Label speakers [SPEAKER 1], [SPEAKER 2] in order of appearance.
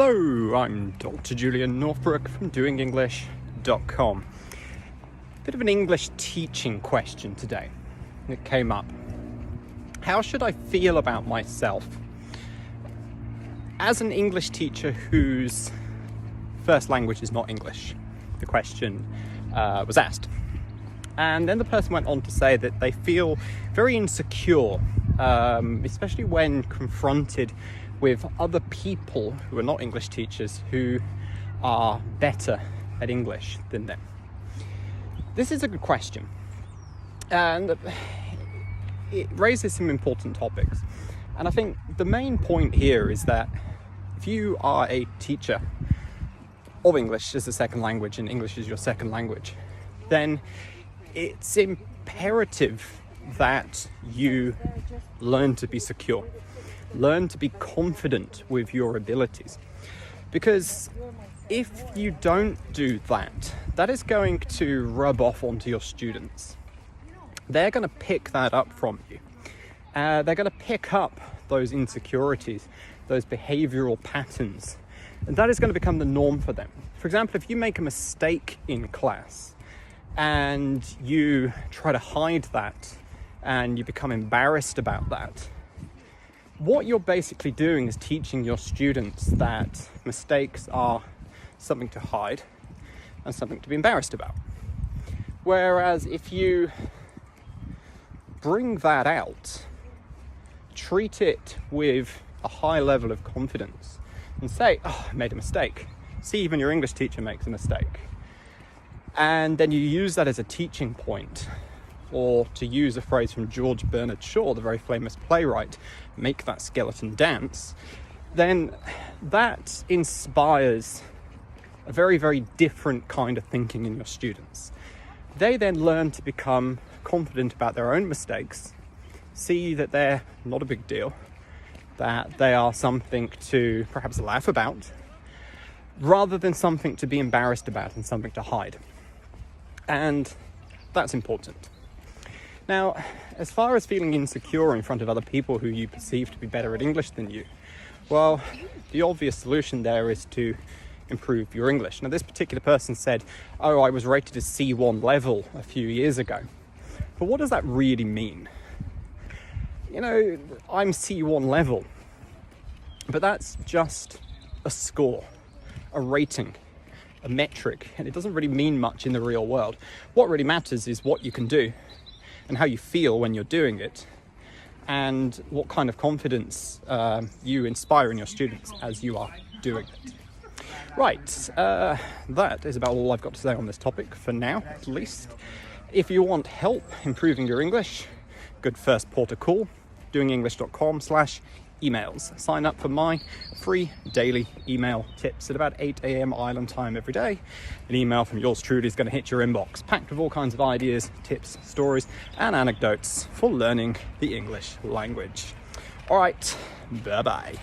[SPEAKER 1] Hello, I'm Dr. Julian Northbrook from doingenglish.com. Bit of an English teaching question today that came up. How should I feel about myself as an English teacher whose first language is not English? The question was asked. And then the person went on to say that they feel very insecure, especially when confronted with other people who are not English teachers who are better at English than them. This is a good question, and it raises some important topics. And I think the main point here is that if you are a teacher of English as a second language and English is your second language, then it's imperative that you learn to be secure. Learn to be confident with your abilities. Because if you don't do that, that is going to rub off onto your students. They're going to pick that up from you. They're going to pick up those insecurities, those behavioral patterns, and that is going to become the norm for them. For example, if you make a mistake in class and you try to hide that and you become embarrassed about that, what you're basically doing is teaching your students that mistakes are something to hide and something to be embarrassed about. Whereas if you bring that out, treat it with a high level of confidence and say, I made a mistake. See, even your English teacher makes a mistake. And then you use that as a teaching point. Or to use a phrase from George Bernard Shaw, the very famous playwright, make that skeleton dance, then that inspires a very, very different kind of thinking in your students. They then learn to become confident about their own mistakes, see that they're not a big deal, that they are something to perhaps laugh about, rather than something to be embarrassed about and something to hide. And that's important. Now, as far as feeling insecure in front of other people who you perceive to be better at English than you, well, the obvious solution there is to improve your English. Now, this particular person said, I was rated as C1 level a few years ago. But what does that really mean? You know, I'm C1 level, but that's just a score, a rating, a metric, and it doesn't really mean much in the real world. What really matters is what you can do, and how you feel when you're doing it, and what kind of confidence you inspire in your students as you are doing it. Right, that is about all I've got to say on this topic for now, at least. If you want help improving your English, good first port of call, doingenglish.com/emails. Sign up for my free daily email tips at about 8 a.m. Island time every day. An email from yours truly is going to hit your inbox, packed with all kinds of ideas, tips, stories, and anecdotes for learning the English language. All right, bye-bye.